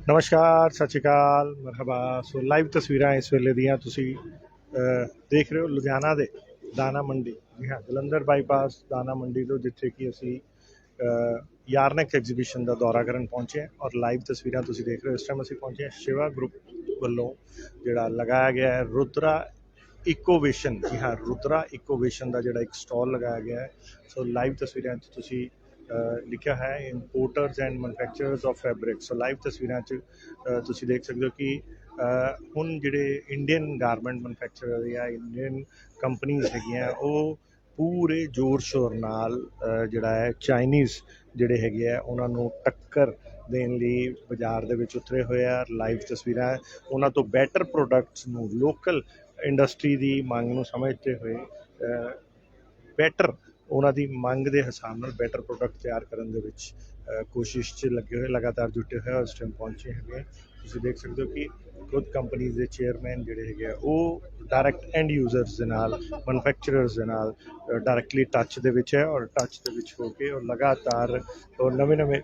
ਨਮਸਕਾਰ, ਸਤਿ ਸ਼੍ਰੀ ਅਕਾਲ, ਮਰਹਬਾ। ਸੋ ਲਾਈਵ ਤਸਵੀਰਾਂ ਇਸ ਵੇਲੇ ਦੀਆਂ ਤੁਸੀਂ ਦੇਖ ਰਹੇ ਹੋ ਲੁਧਿਆਣਾ ਦੇ ਦਾਣਾ ਮੰਡੀ। ਜੀ ਹਾਂ, ਜਲੰਧਰ ਬਾਈਪਾਸ ਦਾਣਾ ਮੰਡੀ ਤੋਂ, ਜਿੱਥੇ ਕਿ ਅਸੀਂ ਯਾਰਨੈਕ ਐਗਜ਼ੀਬਿਸ਼ਨ ਦਾ ਦੌਰਾ ਕਰਨ ਪਹੁੰਚੇ ਹਾਂ ਔਰ ਲਾਈਵ ਤਸਵੀਰਾਂ ਤੁਸੀਂ ਦੇਖ ਰਹੇ ਹੋ। ਇਸ ਟਾਈਮ ਅਸੀਂ ਪਹੁੰਚੇ ਹਾਂ ਸ਼ਿਵਾ ਗਰੁੱਪ ਵੱਲੋਂ ਜਿਹੜਾ ਲਗਾਇਆ ਗਿਆ ਹੈ ਰੁਦਰਾ ਇਕੋਵੇਸ਼ਨ। ਜੀ ਹਾਂ, ਰੁਦਰਾ ਇਕੋਵੇਸ਼ਨ ਦਾ ਜਿਹੜਾ ਇੱਕ ਸਟਾਲ ਲਗਾਇਆ ਗਿਆ ਹੈ। ਸੋ ਲਾਈਵ ਤਸਵੀਰਾਂ 'ਚ ਤੁਸੀਂ ਲਿਖਿਆ ਹੈ importers and manufacturers of fabric. So live ਤਸਵੀਰਾਂ 'ਚ ਤੁਸੀਂ ਦੇਖ ਸਕਦੇ ਹੋ ਕਿ ਹੁਣ ਜਿਹੜੇ ਇੰਡੀਅਨ ਗਾਰਮੈਂਟ ਮੈਨੂਫੈਕਚਰਰ ਜਾਂ ਇੰਡੀਅਨ ਕੰਪਨੀਜ਼ ਹੈਗੀਆਂ ਉਹ ਪੂਰੇ ਜ਼ੋਰ ਸ਼ੋਰ ਨਾਲ ਜਿਹੜਾ ਹੈ ਚਾਈਨੀਜ਼ ਜਿਹੜੇ ਹੈਗੇ ਆ ਉਹਨਾਂ ਨੂੰ ਟੱਕਰ ਦੇਣ ਲਈ ਬਾਜ਼ਾਰ ਦੇ ਵਿੱਚ ਉਤਰੇ ਹੋਏ ਆ। ਲਾਈਵ ਤਸਵੀਰਾਂ ਉਹਨਾਂ ਤੋਂ ਬੈਟਰ ਪ੍ਰੋਡਕਟਸ ਨੂੰ, ਲੋਕਲ ਇੰਡਸਟਰੀ ਦੀ ਮੰਗ ਨੂੰ ਸਮਝਦੇ ਹੋਏ ਬੈਟਰ ਉਹਨਾਂ ਦੀ ਮੰਗ ਦੇ ਹਿਸਾਬ ਨਾਲ ਬੈਟਰ ਪ੍ਰੋਡਕਟ ਤਿਆਰ ਕਰਨ ਦੇ ਵਿੱਚ ਕੋਸ਼ਿਸ਼ 'ਚ ਲੱਗੇ ਹੋਏ, ਲਗਾਤਾਰ ਜੁਟੇ ਹੋਏ ਉਸ ਟਾਈਮ ਪਹੁੰਚੇ ਹੈਗੇ। ਤੁਸੀਂ ਦੇਖ ਸਕਦੇ ਹੋ ਕਿ ਖੁਦ ਕੰਪਨੀਜ਼ ਦੇ ਚੇਅਰਮੈਨ ਜਿਹੜੇ ਹੈਗੇ ਆ ਉਹ ਡਾਇਰੈਕਟ ਐਂਡ ਯੂਜ਼ਰਸ ਦੇ ਨਾਲ, ਮੈਨੂਫੈਕਚਰਰਸ ਦੇ ਨਾਲ ਡਾਇਰੈਕਟਲੀ ਟੱਚ ਦੇ ਵਿੱਚ ਹੈ ਔਰ ਟੱਚ ਦੇ ਵਿੱਚ ਹੋ ਕੇ ਔਰ ਲਗਾਤਾਰ ਔਰ ਨਵੇਂ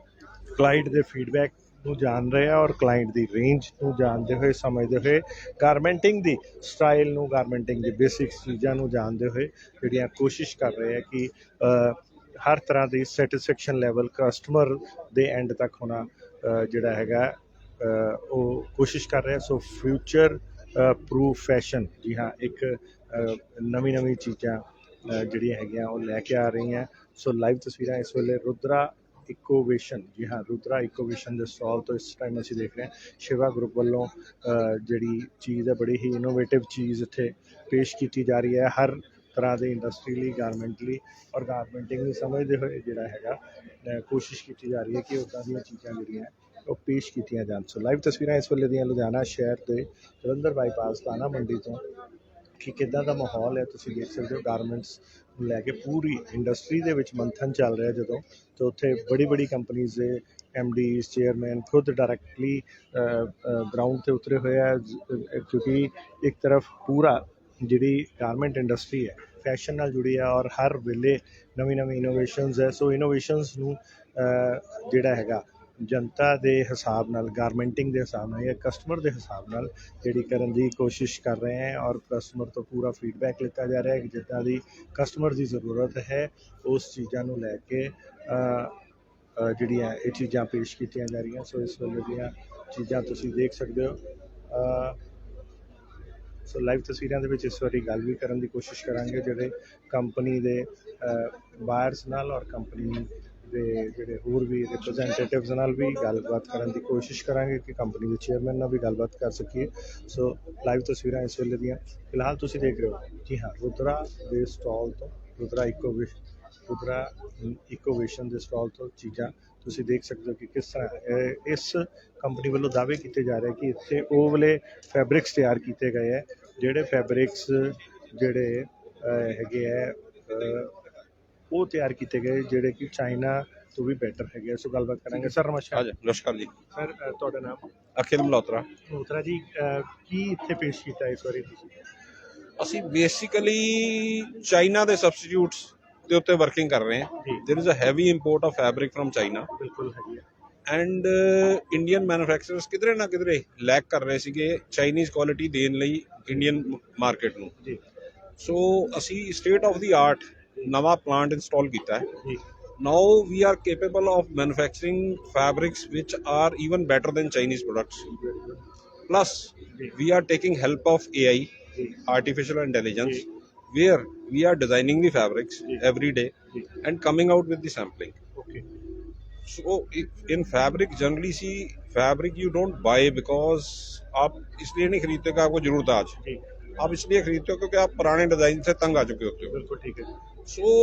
ਕਲਾਇੰਟ ਦੇ ਫੀਡਬੈਕ ਨੂੰ ਜਾਣ ਰਹੇ ਆ ਔਰ ਕਲਾਇੰਟ ਦੀ ਰੇਂਜ ਨੂੰ ਜਾਣਦੇ ਹੋਏ, ਸਮਝਦੇ ਹੋਏ, ਗਾਰਮੈਂਟਿੰਗ ਦੀ ਸਟਾਈਲ ਨੂੰ, ਗਾਰਮੈਂਟਿੰਗ ਦੀ ਬੇਸਿਕਸ ਚੀਜ਼ਾਂ ਨੂੰ ਜਾਣਦੇ ਹੋਏ ਜਿਹੜੀਆਂ ਕੋਸ਼ਿਸ਼ ਕਰ ਰਹੇ ਆ ਕਿ ਹਰ ਤਰ੍ਹਾਂ ਦੀ ਸੈਟਿਸਫੈਕਸ਼ਨ ਲੈਵਲ ਕਸਟਮਰ ਦੇ ਐਂਡ ਤੱਕ ਹੋਣਾ ਜਿਹੜਾ ਹੈਗਾ ਉਹ ਕੋਸ਼ਿਸ਼ ਕਰ ਰਿਹਾ। ਸੋ ਫਿਊਚਰ ਪ੍ਰੂਫ ਫੈਸ਼ਨ, ਜੀ ਹਾਂ, ਇੱਕ ਨਵੀਂ ਚੀਜ਼ਾਂ ਜਿਹੜੀਆਂ ਹੈਗੀਆਂ ਉਹ ਲੈ ਕੇ ਆ ਰਹੀਆਂ। ਸੋ ਲਾਈਵ ਤਸਵੀਰਾਂ ਇਸ ਵੇਲੇ ਰੁਦਰਾ ਇਕੋਵੇਸ਼ਨ, ਜੀ ਹਾਂ, ਰੁਦਰਾ ਇਕੋਵੇਸ਼ਨ ਦੇ ਸਟਾਲ ਤੋਂ ਇਸ ਟਾਈਮ ਅਸੀਂ ਦੇਖ ਰਹੇ ਹਾਂ ਸ਼ਿਵਾ ਗਰੁੱਪ ਵੱਲੋਂ ਜਿਹੜੀ ਚੀਜ਼ ਹੈ ਬੜੀ ਹੀ ਇਨੋਵੇਟਿਵ ਚੀਜ਼ ਇੱਥੇ ਪੇਸ਼ ਕੀਤੀ ਜਾ ਰਹੀ ਹੈ ਹਰ ਤਰ੍ਹਾਂ ਦੇ ਇੰਡਸਟਰੀ ਲਈ, ਗਾਰਮੈਂਟ ਲਈ ਔਰ ਗਾਰਮੈਂਟਿੰਗ ਨੂੰ ਸਮਝਦੇ ਹੋਏ ਜਿਹੜਾ ਹੈਗਾ ਕੋਸ਼ਿਸ਼ ਕੀਤੀ ਜਾ ਰਹੀ ਹੈ ਕਿ ਉੱਦਾਂ ਦੀਆਂ ਚੀਜ਼ਾਂ ਜਿਹੜੀਆਂ ਉਹ ਪੇਸ਼ ਕੀਤੀਆਂ ਜਾਣ। ਸੋ ਲਾਈਵ ਤਸਵੀਰਾਂ ਇਸ ਵੇਲੇ ਦੀਆਂ ਲੁਧਿਆਣਾ ਸ਼ਹਿਰ ਦੇ ਜਲੰਧਰ ਬਾਈਪਾਸ ਦਾਣਾ ਮੰਡੀ ਤੋਂ ਕਿ ਕਿੱਦਾਂ ਦਾ ਮਾਹੌਲ ਹੈ ਤੁਸੀਂ ਦੇਖ ਸਕਦੇ ਹੋ। ਗਾਰਮੈਂਟਸ ਨੂੰ ਲੈ ਕੇ ਪੂਰੀ ਇੰਡਸਟਰੀ ਦੇ ਵਿੱਚ ਮੰਥਨ ਚੱਲ ਰਿਹਾ ਜਦੋਂ, ਤਾਂ ਉੱਥੇ ਬੜੀ ਕੰਪਨੀਜ਼ ਦੇ MDs, ਚੇਅਰਮੈਨ ਖੁਦ ਡਾਇਰੈਕਟਲੀ ਗਰਾਊਂਡ 'ਤੇ ਉਤਰੇ ਹੋਏ ਆ, ਕਿਉਂਕਿ ਇੱਕ ਤਰਫ ਪੂਰਾ ਜਿਹੜੀ ਗਾਰਮੈਂਟ ਇੰਡਸਟਰੀ ਹੈ ਫੈਸ਼ਨ ਨਾਲ ਜੁੜੀ ਹੈ ਔਰ ਹਰ ਵੇਲੇ ਨਵੀਂ ਇਨੋਵੇਸ਼ਨਸ ਹੈ। ਸੋ ਇਨੋਵੇਸ਼ਨਸ ਨੂੰ ਜਿਹੜਾ ਹੈਗਾ ਜਨਤਾ ਦੇ ਹਿਸਾਬ ਨਾਲ, ਗਾਰਮੈਂਟਿੰਗ ਦੇ ਹਿਸਾਬ ਨਾਲ ਜਾਂ ਕਸਟਮਰ ਦੇ ਹਿਸਾਬ ਨਾਲ ਜਿਹੜੀ ਕਰਨ ਦੀ ਕੋਸ਼ਿਸ਼ ਕਰ ਰਹੇ ਹੈ ਔਰ ਕਸਟਮਰ ਤੋਂ ਪੂਰਾ ਫੀਡਬੈਕ ਲਿੱਤਾ ਜਾ ਰਿਹਾ ਹੈ ਕਿ ਜਿੱਦਾਂ ਦੀ ਕਸਟਮਰ ਦੀ ਜ਼ਰੂਰਤ ਹੈ ਉਸ ਚੀਜ਼ਾਂ ਨੂੰ ਲੈ ਕੇ ਜਿਹੜੀਆਂ ਇਹ ਚੀਜ਼ਾਂ ਪੇਸ਼ ਕੀਤੀਆਂ ਜਾ ਰਹੀਆਂ। ਸੋ ਇਸ ਵੇਲੇ ਦੀਆਂ ਚੀਜ਼ਾਂ ਤੁਸੀਂ ਦੇਖ ਸਕਦੇ ਹੋ। ਸੋ ਲਾਈਵ ਤਸਵੀਰਾਂ ਦੇ ਵਿੱਚ ਇਸ ਵਾਰੀ ਗੱਲ ਵੀ ਕਰਨ ਦੀ ਕੋਸ਼ਿਸ਼ ਕਰਾਂਗੇ ਜਿਹੜੇ ਕੰਪਨੀ ਦੇ ਬਾਇਰਸ ਨਾਲ ਔਰ ਕੰਪਨੀ ਦੇ ਜਿਹੜੇ ਹੋਰ ਵੀ ਰਿਪਰੈਜ਼ੈਂਟੇਟਿਵਸ ਨਾਲ ਵੀ ਗੱਲਬਾਤ ਕਰਨ ਦੀ ਕੋਸ਼ਿਸ਼ ਕਰਾਂਗੇ ਕਿ ਕੰਪਨੀ ਦੇ ਚੇਅਰਮੈਨ ਨਾਲ ਵੀ ਗੱਲਬਾਤ ਕਰ ਸਕੀਏ। ਸੋ ਲਾਈਵ ਤਸਵੀਰਾਂ ਇਸ ਵੇਲੇ ਦੀਆਂ ਫਿਲਹਾਲ ਤੁਸੀਂ ਦੇਖ ਰਹੇ ਹੋ। ਜੀ ਹਾਂ, ਰੁਦਰਾ ਦੇ ਸਟਾਲ ਤੋਂ, ਰੁਦਰਾ ਇਕੋਵੇਸ਼ਨ ਦੇ ਸਟਾਲ ਤੋਂ ਚੀਜ਼ਾਂ ਤੁਸੀਂ ਦੇਖ ਸਕਦੇ ਹੋ ਕਿ ਕਿਸ ਤਰ੍ਹਾਂ ਇਸ ਕੰਪਨੀ ਵੱਲੋਂ ਦਾਅਵੇ ਕੀਤੇ ਜਾ ਰਹੇ ਕਿ ਇੱਥੇ ਉਹ ਵਾਲੇ ਫੈਬਰਿਕਸ ਤਿਆਰ ਕੀਤੇ ਗਏ ਹੈ ਜਿਹੜੇ ਫੈਬਰਿਕਸ ਜਿਹੜੇ ਹੈਗੇ ਹੈ ਉਹ ਤਿਆਰ ਕੀਤੇ ਗਏ ਜਿਹੜੇ ਕਿ ਚਾਈਨਾ ਤੋਂ ਵੀ ਬੈਟਰ ਹੈਗੇ। ਸੋ ਗੱਲਬਾਤ ਕਰਾਂਗੇ। ਸਰ ਨਮਸਕਾਰ। ਨਮਸਕਾਰ ਜੀ ਸਰ, ਤੁਹਾਡਾ ਨਾਮ? ਅਖਿਲ ਮਲਹੋਤਰਾ। ਮਲਹੋਤਰਾ ਜੀ, ਕੀ ਇੱਥੇ ਪੇਸ਼ ਕੀਤਾ ਇਸ ਵਾਰੀ ਤੁਸੀਂ? ਅਸੀਂ ਬੇਸਿਕਲੀ ਚਾਈਨਾ ਦੇ ਸਬਸਟੀਟਿਊਟਸ ਦੇ ਉੱਤੇ ਵਰਕਿੰਗ ਕਰ ਰਹੇ ਹਾਂ। There is a heavy import of fabric from China. ਬਿਲਕੁਲ ਹੈਗੀ ਹੈ। ਐਂਡ ਇੰਡੀਅਨ ਮੈਨੂਫੈਕਚਰਰਸ ਕਿਧਰੇ ਨਾ ਕਿਧਰੇ ਲੈਕ ਕਰ ਰਹੇ ਸੀਗੇ ਚਾਈਨੀਜ਼ ਕੁਆਲਿਟੀ ਦੇਣ ਲਈ ਇੰਡੀਅਨ ਮਾਰਕੀਟ ਨੂੰ। ਜੀ। ਸੋ ਅਸੀਂ ਸਟੇਟ ਆਫ ਦੀ ਆਰਟ ਨਵਾਂ ਪਲਾਂਟ ਇੰਸਟਾਲ ਕੀਤਾ ਹੈ। ਜੀ। Now we are capable of manufacturing fabrics which are even better than Chinese products. Plus, we are taking help of AI, artificial intelligence, where we are designing the fabrics every day and coming out with the sampling. Okay. So in fabric, generally see fabric you don't buy because आप इसलिए नहीं खरीदते कि आपको जरूरत है आज, आप इसलिए खरीदते हो क्योंकि आप पुराने डिजाइन से तंग आ चुके होते हो। बिल्कुल ठीक है। So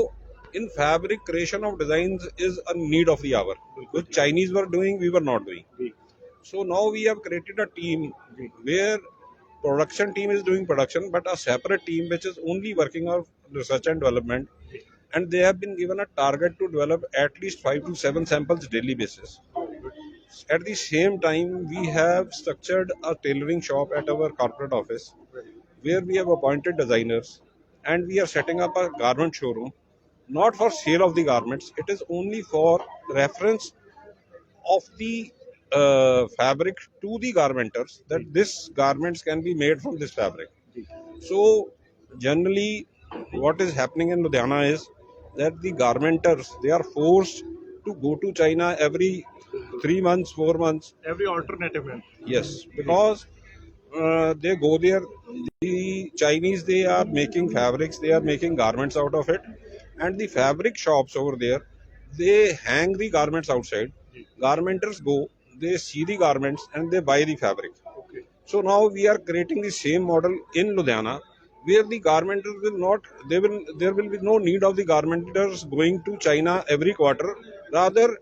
in fabric, creation of designs is a need of the hour, which Chinese were doing, we were not doing. So now we have created a team where production team is doing production, but a separate team which is only working on research and development, and they have been given a target to develop at least 5 to 7 samples daily basis. At the same time, we have structured a tailoring shop at our corporate office where we have appointed designers, and we are setting up a garment showroom, not for sale of the garments, it is only for reference of the fabric to the garmenters that this garments can be made from this fabric. So generally what is happening in Ludhiana is that the garmenters, they are forced to go to China every 3 months, 4 months. Every alternative man. Yes, because they go there. The Chinese, they are making fabrics, they are making garments out of it, and the fabric shops over there, they hang the garments outside. Garmenters go, they see the garments and they buy the fabric. Okay. So now we are creating the same model in Ludhiana, where the garmenters will not, there will be no need of the garmenters going to China every quarter. Rather,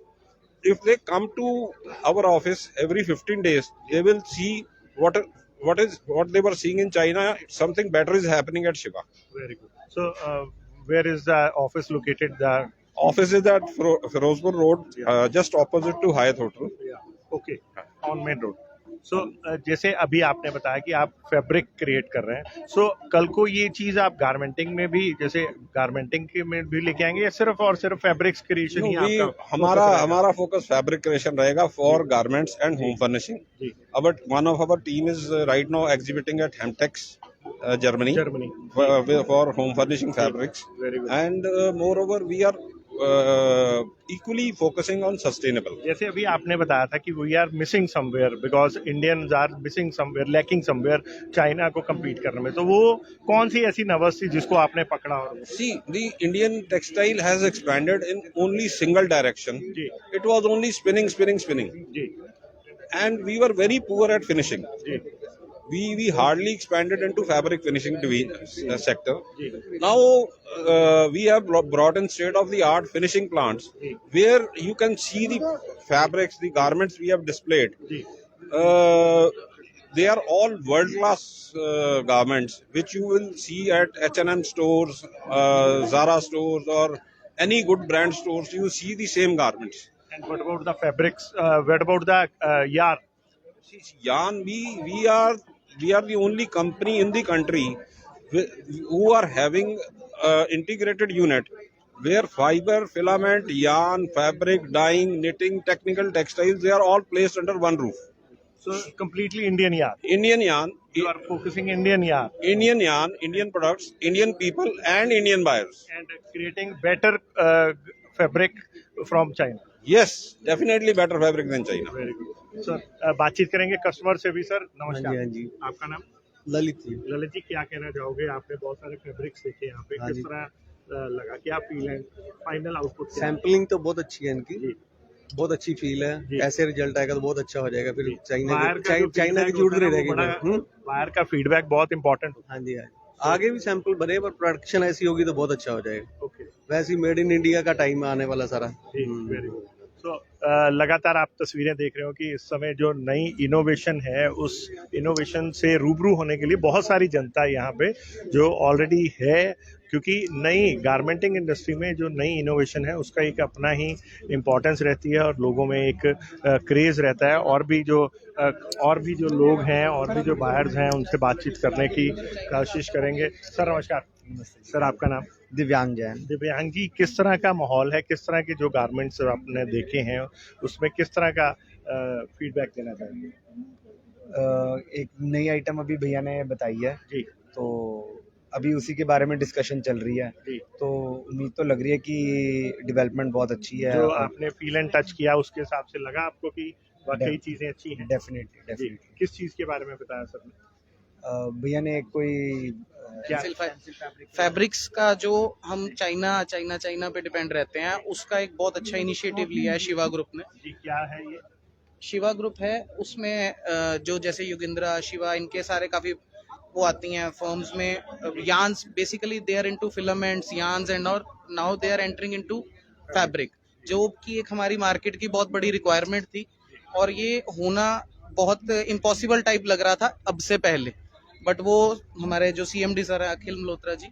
if they come to our office every 15 days, they will see what they were seeing in China. Something better is happening at Shiva. Very good. So, where is the office located? The Office is at Firozpur Road, just opposite to Hyatt Hotel. Okay on main road. So जैसे अभी आपने बताया कि आप fabric create कर रहे हैं, सो कल को ये चीज आप गारमेंटिंग में भी, जैसे गारमेंटिंग के में भी लेके आएंगे या सिर्फ और सिर्फ फैब्रिक्स क्रिएशन ही आपका हमारा फोकस फैब्रिक क्रिएशन रहेगा for garments and home furnishing. But one of our team is right now exhibiting at Heimtex Germany for home furnishing fabrics. Very good. And moreover we are equally focusing on sustainable. जैसे अभी आपने बताया था कि we are missing somewhere because Indians are missing somewhere, lacking somewhere China को compete करने में, तो वो कौन सी ऐसी नवस थी जिसको आपने पकड़ा? और See, the Indian textile has expanded in only single direction. जी. It was only spinning. जी. And we were very poor at finishing. जी. We hardly expanded into fabric finishing sector. Now we have brought in state of the art finishing plants where you can see the fabrics, the garments we have displayed. They are all world class garments which you will see at H&M stores, Zara stores, or any good brand stores. You see the same garments. And what about the fabrics? What about the yarn? Yarn, we are the only company in the country who are having integrated unit where fiber, filament, yarn, fabric, dyeing, knitting, technical textiles, they are all placed under one roof. So completely Indian yarn. Indian yarn. You are focusing Indian yarn. Indian yarn, Indian products, Indian people and Indian buyers. And creating better fabric from China. Yes, definitely better fabric than China. Very good. Sir बातचीत करेंगे customer से भी. Sir नमस्कार. हाँ जी. आपका नाम? ललित जी. ललित जी, क्या कहना चाहोगे? आपने बहुत सारे फैब्रिक्स देखे यहाँ पे, किस तरह लगा, क्या फील है, फाइनल आउटपुट? सैम्पलिंग तो बहुत अच्छी है इनकी, बहुत अच्छी फील है. ऐसे रिजल्ट आएगा तो बहुत अच्छा हो जाएगा. फिर चाइना की जरूरत नहीं रहेगी. बाहर का फीडबैक बहुत इंपॉर्टेंट होता है. हाँ जी. आगे भी सैंपल बने पर प्रोडक्शन ऐसी होगी तो बहुत अच्छा हो जाएगा. ओके. वैसे मेड इन इंडिया का टाइम आने वाला सारा. Very good. तो लगातार आप तस्वीरें देख रहे हो कि इस समय जो नई इनोवेशन है, उस इनोवेशन से रूबरू होने के लिए बहुत सारी जनता यहाँ पे जो ऑलरेडी है, क्योंकि नई गारमेंटिंग इंडस्ट्री में जो नई इनोवेशन है उसका एक अपना ही इम्पोर्टेंस रहती है और लोगों में एक क्रेज़ रहता है. और भी जो लोग हैं और भी जो बायर्स हैं उनसे बातचीत करने की कोशिश करेंगे. सर नमस्कार. सर आपका नाम? दिव्यांग जैन. दिव्यांग जी, किस तरह का माहौल है, किस तरह के जो गारमेंट्स आपने देखे हैं उसमें किस तरह का फीडबैक देना चाहेंगे? एक नई आइटम अभी भैया ने बताई है जी, तो अभी उसी के बारे में डिस्कशन चल रही है जी. तो उम्मीद तो लग रही है कि डेवलपमेंट बहुत अच्छी है. जो आपने फील एंड टच किया उसके हिसाब से लगा आपको कि वाकई चीजें अच्छी हैं? डेफिनेटली. किस चीज के बारे में बताया सर ने? भैया ने कोई फैब्रिक्स का जो हम चाइना पे डिपेंड रहते हैं, उसका एक बहुत अच्छा इनिशिएटिव लिया है शिवा ग्रुप ने. जी, क्या है ये? शिवा ग्रुप है, उसमें जो जैसे युगिंद्रा, शिवा, इनके सारे काफी वो आती हैं फर्म्स में. Yarns basically they are into filaments, yarns and और now they are entering into fabric, जो कि एक हमारी मार्केट की बहुत बड़ी रिक्वायरमेंट थी और ये होना बहुत इम्पॉसिबल टाइप लग रहा था अब से पहले. बट वो हमारे जो CMD सर है अखिल मल्होत्रा जी,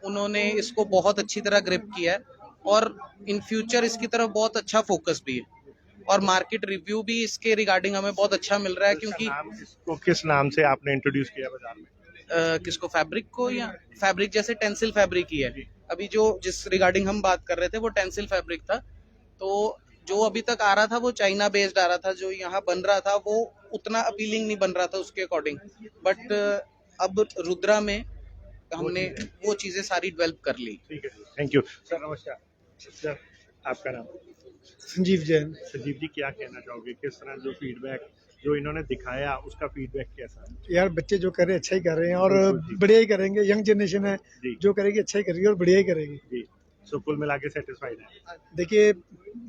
उन्होंने इसको बहुत अच्छी तरह ग्रिप किया है और इन फ्यूचर इसकी तरफ बहुत अच्छा फोकस भी है और मार्केट रिव्यू भी इसके रिगार्डिंग हमें बहुत अच्छा मिल रहा है. क्योंकि इसको किस नाम से आपने इंट्रोड्यूस किया बाजार में? किसको? फैब्रिक को? या फैब्रिक जैसे टेंसिल फैब्रिक ही है. अभी जो जिस रिगार्डिंग हम बात कर रहे थे वो टेंसिल फैब्रिक था. तो जो अभी तक आ रहा था वो चाइना बेस्ड आ रहा था, जो यहाँ बन रहा था वो उतना अपीलिंग नहीं बन रहा था उसके अकॉर्डिंग, बट अब रुद्रा में हमने वो चीजें सारी डेवलप कर ली। ठीक है, थैंक यू सर। नमस्कार सर, आपका नाम? संजीव जैन। संजीव जी, क्या कहना चाहोगे, किस तरह जो फीडबैक जो इन्होंने दिखाया उसका फीडबैक कैसा है? यार बच्चे जो कर रहे हैं अच्छा ही कर रहे हैं और बिल्कुल, बढ़िया ही करेंगे। यंग जनरेशन है जी जो करेगी अच्छा ही करेगी और बढ़िया ही करेगी। जी, सो कुल मिला के सेटिस्फाइड है? देखिए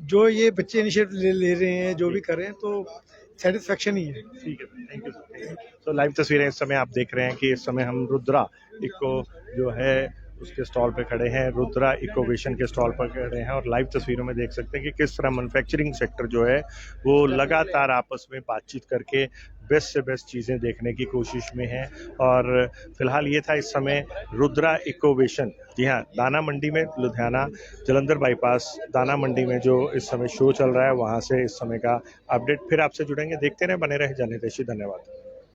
जो ये बच्चे इनिशिएटिव ले रहे हैं, जो भी कर रहे हैं, तो सेटिस्फेक्शन ही है। ठीक है, थैंक यू सर। तो लाइव तस्वीरें इस समय आप देख रहे हैं कि इस समय हम रुद्रा इको जो है उसके स्टॉल पे खड़े हैं, रुद्रा इकोवेशन के स्टॉल पर खड़े हैं और लाइव तस्वीरों में देख सकते हैं कि किस तरह मैन्युफैक्चरिंग सेक्टर जो है वो लगातार आपस में बातचीत करके बेस्ट से बेस्ट चीज़ें देखने की कोशिश में है। और फिलहाल ये था इस समय रुद्रा इकोवेशन, जी हाँ, दाना मंडी में, लुधियाना जलंधर बाईपास दाना मंडी में जो इस समय शो चल रहा है, वहाँ से इस समय का अपडेट फिर आपसे जुड़ेंगे। देखते रहे, बने रहे जनहितैषी। धन्यवाद।